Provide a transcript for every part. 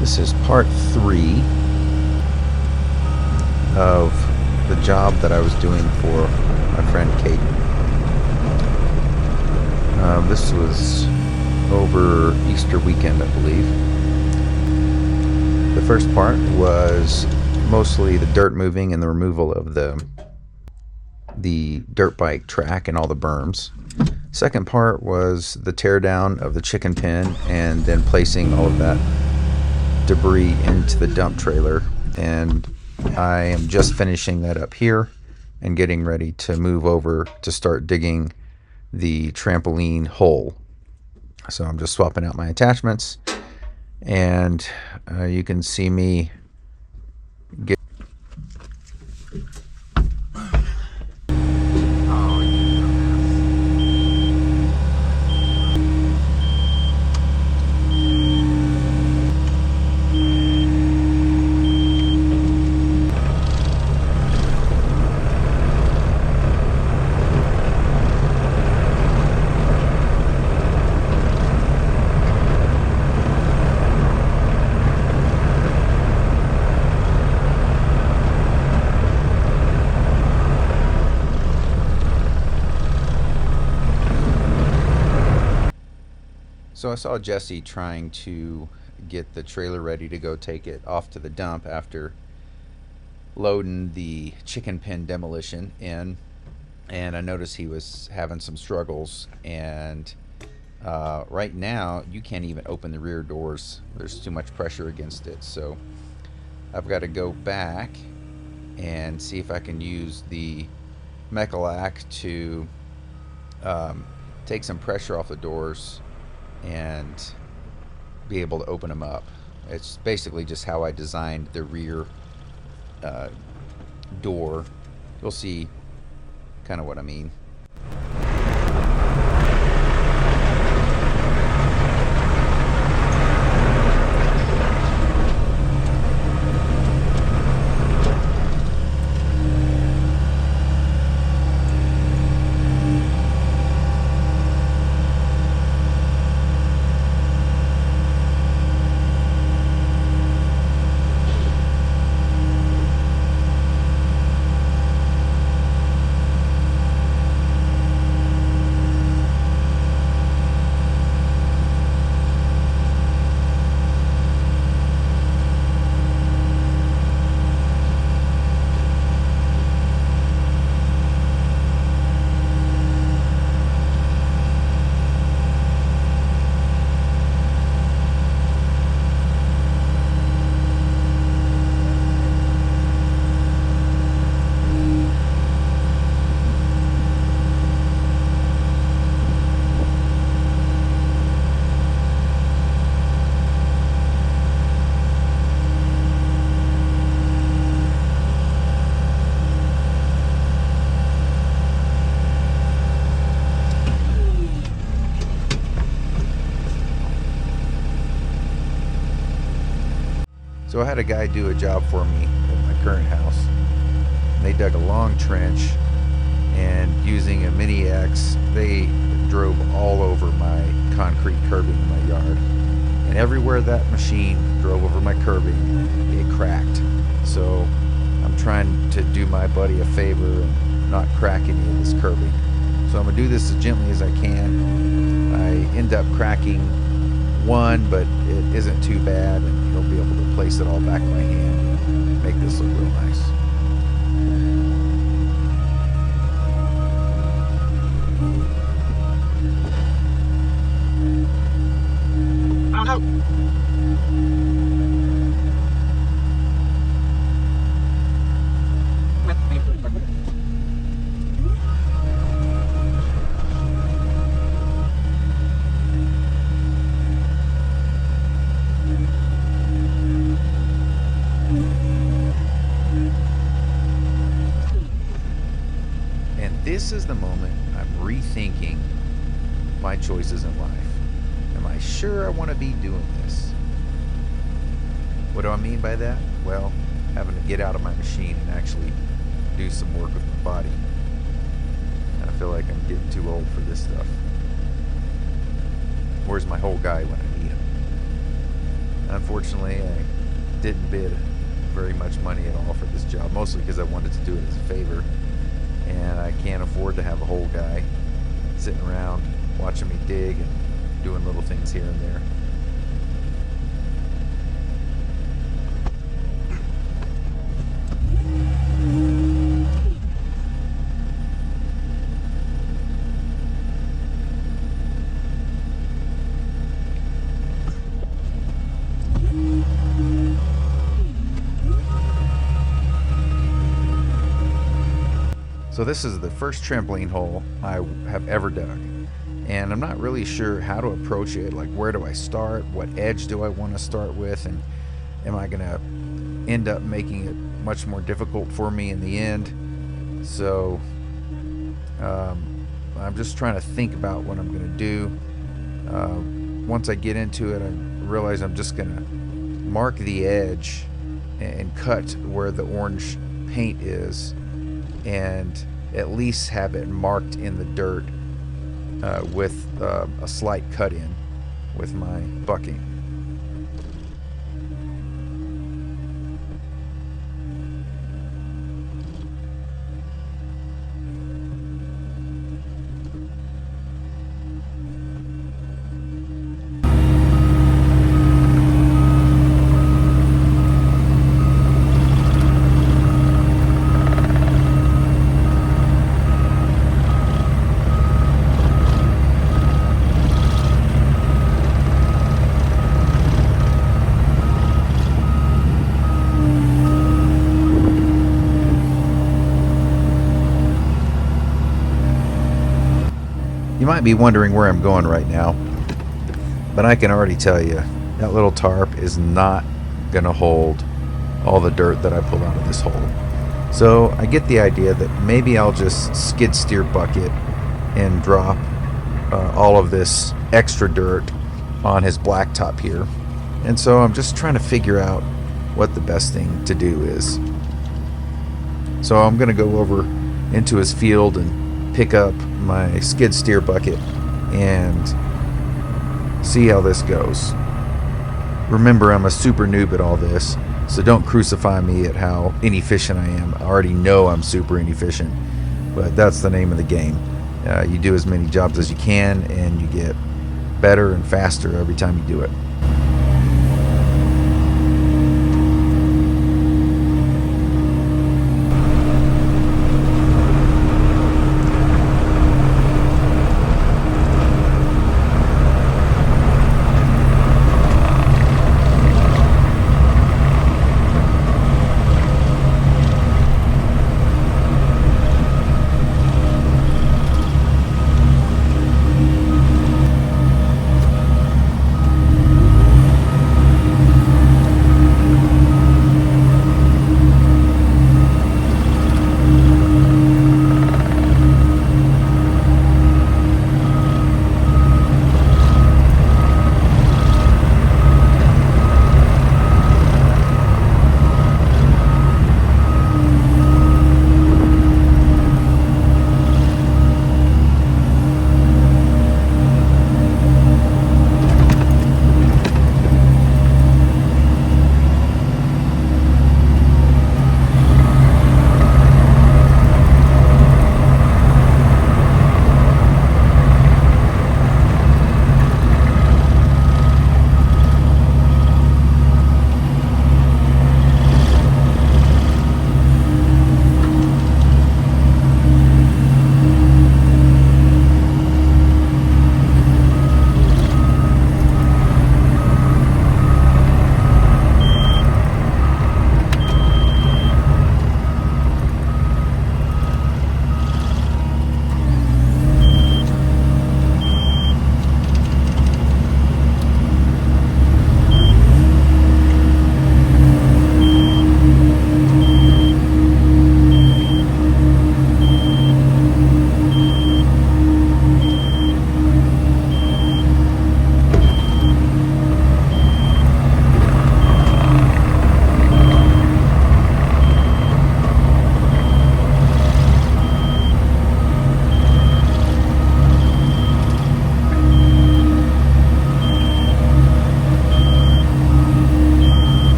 This is part 3 of the job that I was doing for my friend Kayden. This was over Easter weekend, I believe. The first part was mostly the dirt moving and the removal of the dirt bike track and all the berms. Second part was the teardown of the chicken pen and then placing all of that debris into the dump trailer, and I am just finishing that up here and getting ready to move over to start digging the trampoline hole. So I'm just swapping out my attachments, and you can see me get So I saw Jesse trying to get the trailer ready to go take it off to the dump after loading the chicken pen demolition in, and I noticed he was having some struggles, and right now you can't even open the rear doors. There's too much pressure against it, so I've got to go back and see if I can use the Mecalac to take some pressure off the doors and be able to open them up. It's basically just how I designed the rear door. You'll see kind of what I mean. So I had a guy do a job for me at my current house. They dug a long trench, and using a mini X, they drove all over my concrete curbing in my yard. And everywhere that machine drove over my curbing, it cracked. So I'm trying to do my buddy a favor and not crack any of this curbing. So I'm gonna do this as gently as I can. I end up cracking one, but it isn't too bad, and he'll be able to place it all back in my hand and make this look real nice. Oh no! This is the moment I'm rethinking my choices in life. Am I sure I want to be doing this? What do I mean by that? Well, having to get out of my machine and actually do some work with my body. I feel like I'm getting too old for this stuff. Where's my whole guy when I need him? Unfortunately, I didn't bid very much money at all for this job, mostly because I wanted to do it as a favor, and I can't afford to have a whole guy sitting around watching me dig and doing little things here and there. So this is the first trampoline hole I have ever dug, and I'm not really sure how to approach it. Like, where do I start? What edge do I want to start with? And am I gonna end up making it much more difficult for me in the end? So I'm just trying to think about what I'm gonna do. Once I get into it, I realize I'm just gonna mark the edge and cut where the orange paint is, and at least have it marked in the dirt with a slight cut in with my bucking. You might be wondering where I'm going right now, but I can already tell you that little tarp is not going to hold all the dirt that I pull out of this hole. So I get the idea that maybe I'll just skid steer bucket and drop all of this extra dirt on his blacktop here. And so I'm just trying to figure out what the best thing to do is. So I'm going to go over into his field and pick up my skid steer bucket and see how this goes. Remember, I'm a super noob at all this, so don't crucify me at how inefficient I am. I already know I'm super inefficient, but that's the name of the game. You do as many jobs as you can, and you get better and faster every time you do it.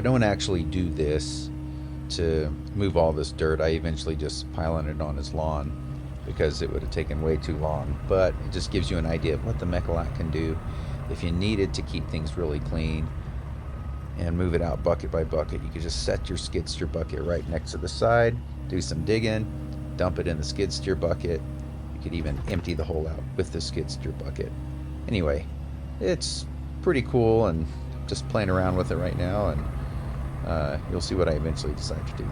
don't actually do this to move all this dirt. I eventually just pile it on his lawn because it would have taken way too long. But it just gives you an idea of what the Mecalac can do if you needed to keep things really clean and move it out bucket by bucket. You could just set your skid steer bucket right next to the side, do some digging, dump it in the skid steer bucket. You could even empty the hole out with the skid steer bucket. Anyway, it's pretty cool, and just playing around with it right now, and you'll see what I eventually decide to do.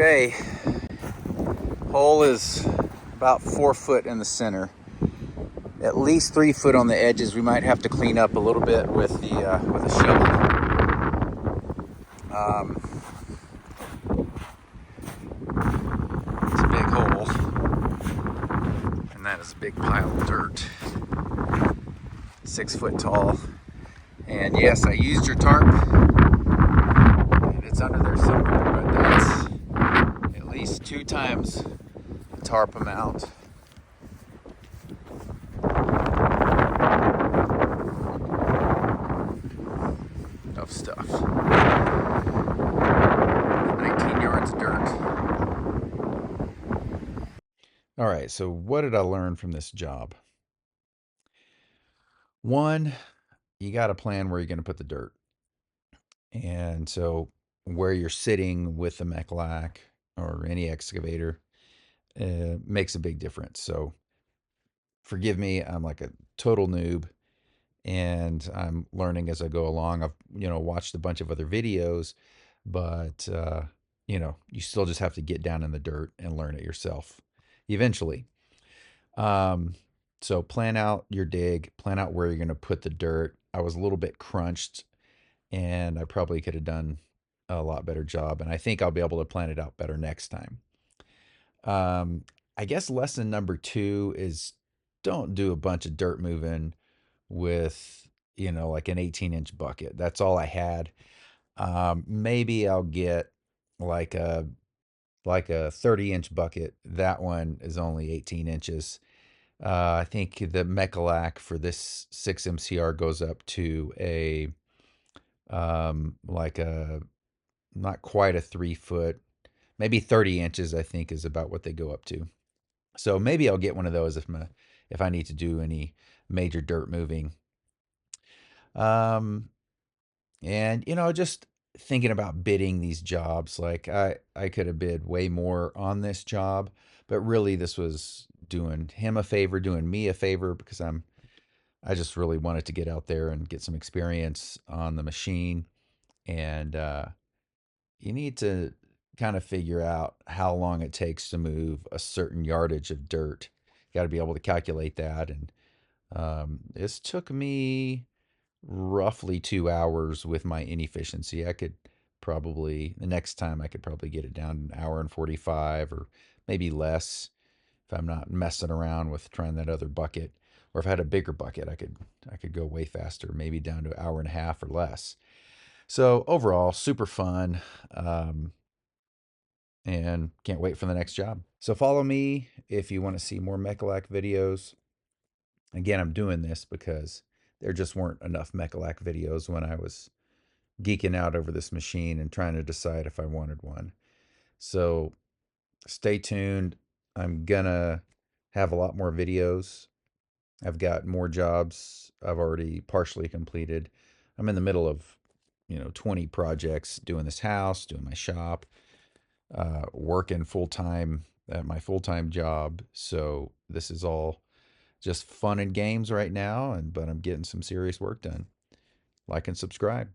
Okay, hole is about 4 foot in the center, at least 3 foot on the edges. We might have to clean up a little bit with the shovel. It's a big hole, and that is a big pile of dirt, 6 foot tall. And yes, I used your tarp, and it's under there somewhere, but that's at least 2 times the tarp amount. Of stuff. 19 yards of dirt. All right, so what did I learn from this job? One, you got to plan where you're going to put the dirt. And so where you're sitting with the Mecalac or any excavator makes a big difference. So forgive me, I'm like a total noob and I'm learning as I go along. I've, watched a bunch of other videos, but, you still just have to get down in the dirt and learn it yourself eventually. Um, so plan out your dig, plan out where you're going to put the dirt. I was a little bit crunched and I probably could have done a lot better job. And I think I'll be able to plan it out better next time. Um, I guess lesson number two is don't do a bunch of dirt moving with, like an 18-inch bucket. That's all I had. Maybe I'll get like a 30-inch bucket. That one is only 18 inches. I think the Mecalac for this 6 MCR goes up to a like a not quite a 3 foot, maybe 30 inches. I think is about what they go up to. So maybe I'll get one of those if I need to do any major dirt moving. Um, and just thinking about bidding these jobs, like I could have bid way more on this job, but really this was doing him a favor, doing me a favor because I just really wanted to get out there and get some experience on the machine. And you need to kind of figure out how long it takes to move a certain yardage of dirt. You got to be able to calculate that. And this took me roughly 2 hours with my inefficiency. I could probably, the next time, I could probably get it down an hour and 45 or maybe less if I'm not messing around with trying that other bucket. Or if I had a bigger bucket, I could go way faster, maybe down to an hour and a half or less. So overall, super fun, and can't wait for the next job. So follow me if you want to see more Mecalac videos. Again, I'm doing this because there just weren't enough Mecalac videos when I was geeking out over this machine and trying to decide if I wanted one. So stay tuned. I'm gonna have a lot more videos. I've got more jobs I've already partially completed. I'm in the middle of, 20 projects, doing this house, doing my shop, working full time at my full time job. So this is all just fun and games right now, but I'm getting some serious work done. Like and subscribe.